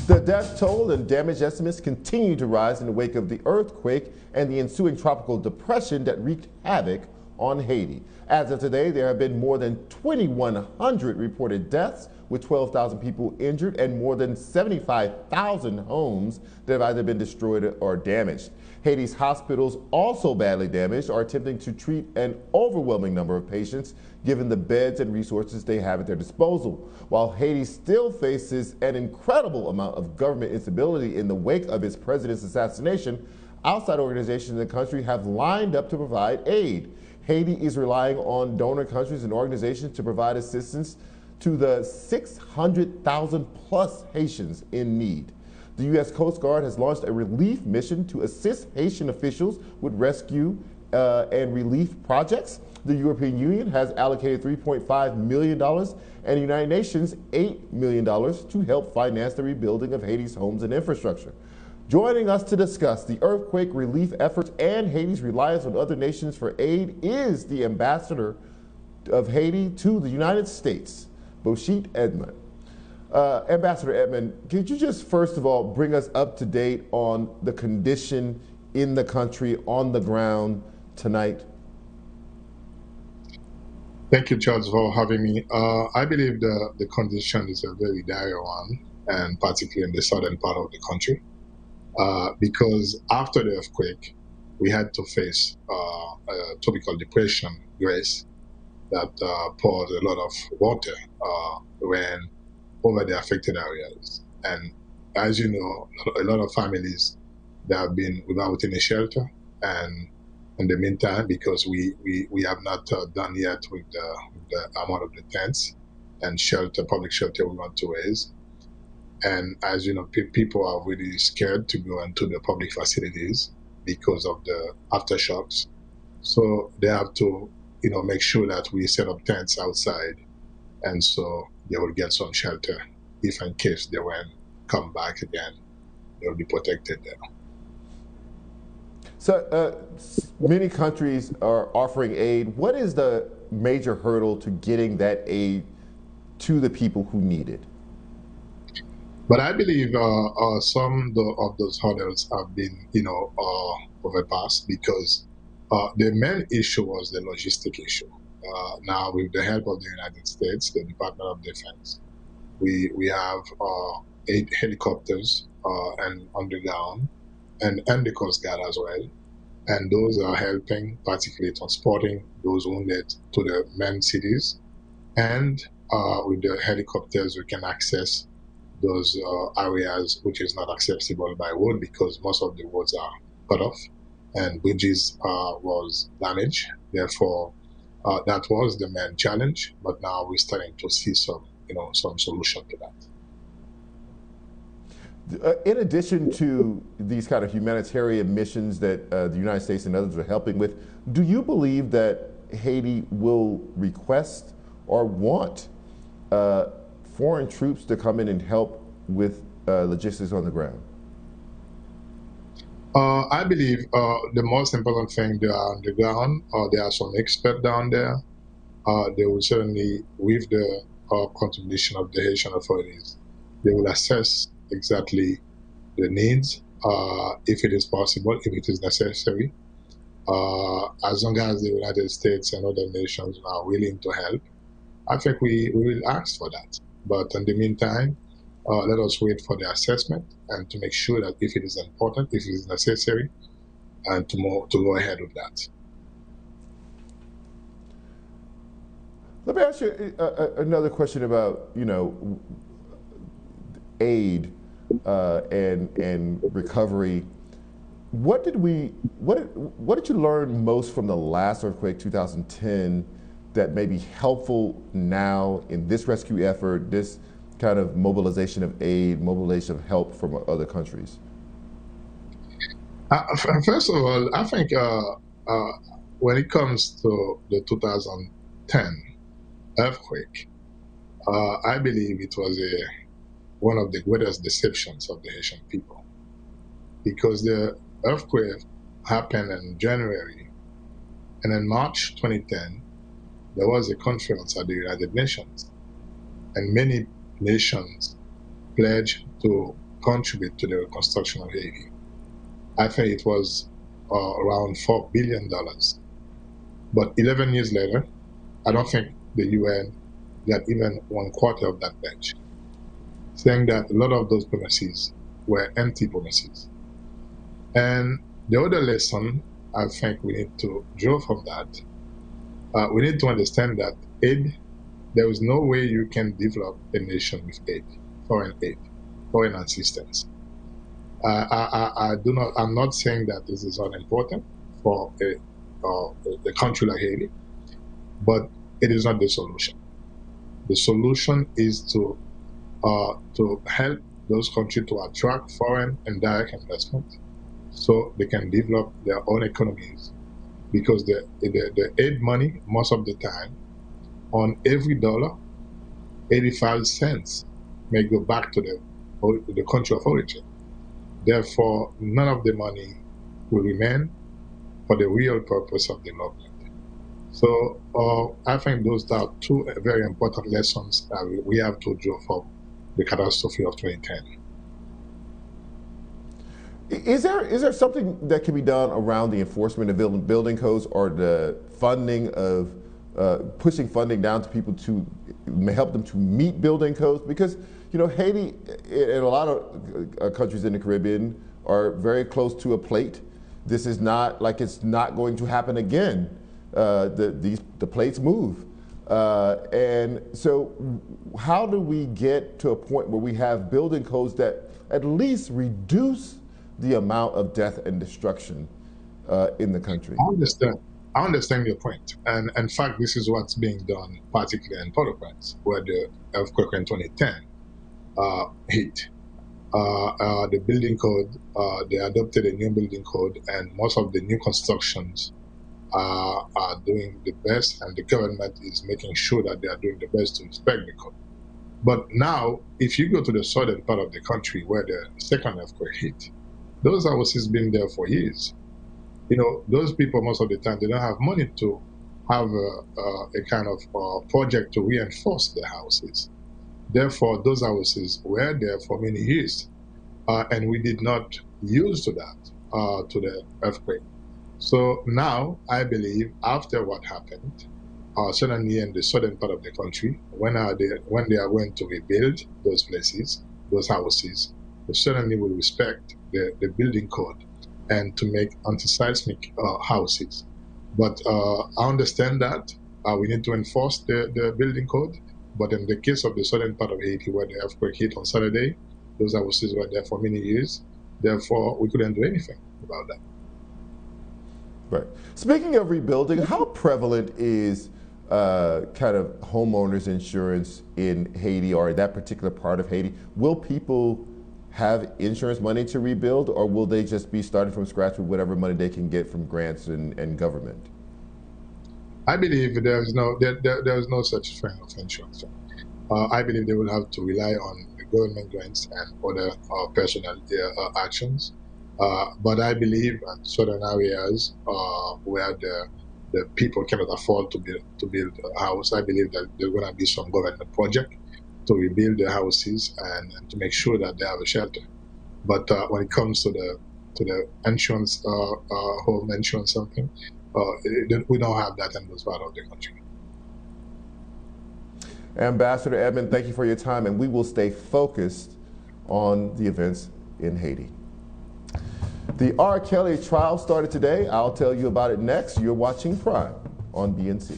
The death toll and damage estimates continue to rise in the wake of the earthquake and the ensuing tropical depression that wreaked havoc on Haiti. As of today, there have been more than 2,100 reported deaths, with 12,000 people injured and more than 75,000 homes that have either been destroyed or damaged. Haiti's hospitals, also badly damaged, are attempting to treat an overwhelming number of patients given the beds and resources they have at their disposal. While Haiti still faces an incredible amount of government instability in the wake of its president's assassination, outside organizations in the country have lined up to provide aid. Haiti is relying on donor countries and organizations to provide assistance to the 600,000 plus Haitians in need. The U.S. Coast Guard has launched a relief mission to assist Haitian officials with rescue and relief projects. The European Union has allocated $3.5 million and the United Nations $8 million to help finance the rebuilding of Haiti's homes and infrastructure. Joining us to discuss the earthquake relief efforts and Haiti's reliance on other nations for aid is the ambassador of Haiti to the United States, Bocchit Edmond. Ambassador Edmond, could you just first of all bring us up to date on the condition in the country on the ground tonight? Thank you, Charles, for having me. I believe the condition is a very dire one, and particularly in the southern part of the country, because after the earthquake, we had to face a tropical depression, Grace, that poured a lot of water when over the affected areas. And as you know, a lot of families that have been without any shelter, and in the meantime, because we have not done yet with the amount of the tents and shelter, public shelter we want to raise. And as you know, people are really scared to go into the public facilities because of the aftershocks. So they have to, make sure that we set up tents outside, and so they will get some shelter if in case they will come back again, they will be protected there. So many countries are offering aid. What is the major hurdle to getting that aid to the people who need it? But I believe some of those hurdles have been, overpassed, because the main issue was the logistic issue. Now, with the help of the United States, the Department of Defense, we have 8 helicopters and underground, and the Coast Guard as well. And those are helping, particularly transporting those wounded to the main cities. And with the helicopters, we can access those areas which is not accessible by road, because most of the roads are cut off and bridges was damaged. Therefore, that was the main challenge. But now we're starting to see some solution to that. In addition to these kind of humanitarian missions that the United States and others are helping with, do you believe that Haiti will request or want foreign troops to come in and help with logistics on the ground? I believe the most important thing, they are on the ground. There are some experts down there. They will certainly, with the contribution of the Haitian authorities, they will assess exactly the needs, if it is possible, if it is necessary. As long as the United States and other nations are willing to help, I think we will ask for that. But in the meantime, let us wait for the assessment and to make sure that if it is important, if it is necessary, and to go ahead with that. Let me ask you another question about aid and recovery. What did you learn most from the last earthquake, 2010, that may be helpful now in this rescue effort, this kind of mobilization of aid, mobilization of help from other countries? First of all, I think when it comes to the 2010 earthquake, I believe it was one of the greatest deceptions of the Haitian people, because the earthquake happened in January, and in March 2010, there was a conference at the United Nations, and many nations pledged to contribute to the reconstruction of Haiti. I think it was around $4 billion. But 11 years later, I don't think the UN got even 1/4 of that pledge, saying that a lot of those promises were empty promises. And the other lesson I think we need to draw from that, we need to understand that aid, there is no way you can develop a nation with aid, foreign assistance. I'm not saying that this is unimportant for a country like Haiti, but it is not the solution. The solution is to help those countries to attract foreign and direct investment so they can develop their own economies. Because the aid money, most of the time, on every dollar, 85 cents may go back to the country of origin. Therefore, none of the money will remain for the real purpose of development. So I think those are two very important lessons that we have to draw from the catastrophe of 2010. Is there something that can be done around the enforcement of building codes or the funding of pushing funding down to people to help them to meet building codes? Because Haiti and a lot of countries in the Caribbean are very close to a plate. This is not like it's not going to happen again. The plates move. And so how do we get to a point where we have building codes that at least reduce the amount of death and destruction in the country? I understand your point. And in fact, this is what's being done, particularly in Port-au-Prince, where the earthquake in 2010 hit. The building code, they adopted a new building code, and most of the new constructions are doing the best, and the government is making sure that they are doing the best to respect the code. But now, if you go to the southern part of the country where the second earthquake hit, those houses been there for years. Those people, most of the time, they don't have money to have a kind of project to reinforce the houses. Therefore, those houses were there for many years, and we did not use to that, to the earthquake. So now, I believe, after what happened, certainly in the southern part of the country, when they are going to rebuild those places, those houses, they certainly will respect the building code and to make anti-seismic houses. But I understand that we need to enforce the building code. But in the case of the southern part of Haiti, where the earthquake hit on Saturday, those houses were there for many years. Therefore, we couldn't do anything about that. Right. Speaking of rebuilding, how prevalent is kind of homeowners insurance in Haiti or that particular part of Haiti? Will people have insurance money to rebuild, or will they just be starting from scratch with whatever money they can get from grants and government? I believe there is no such thing of insurance. I believe they will have to rely on the government grants and other personal actions. But I believe in certain areas where the people cannot afford to build a house, I believe that there's going to be some government project to rebuild the houses and to make sure that they have a shelter. But when it comes to the insurance, home insurance, something, we don't have that in this part of the country. Ambassador Edmond, thank you for your time, and we will stay focused on the events in Haiti. The R. Kelly trial started today. I'll tell you about it next. You're watching Prime on BNC.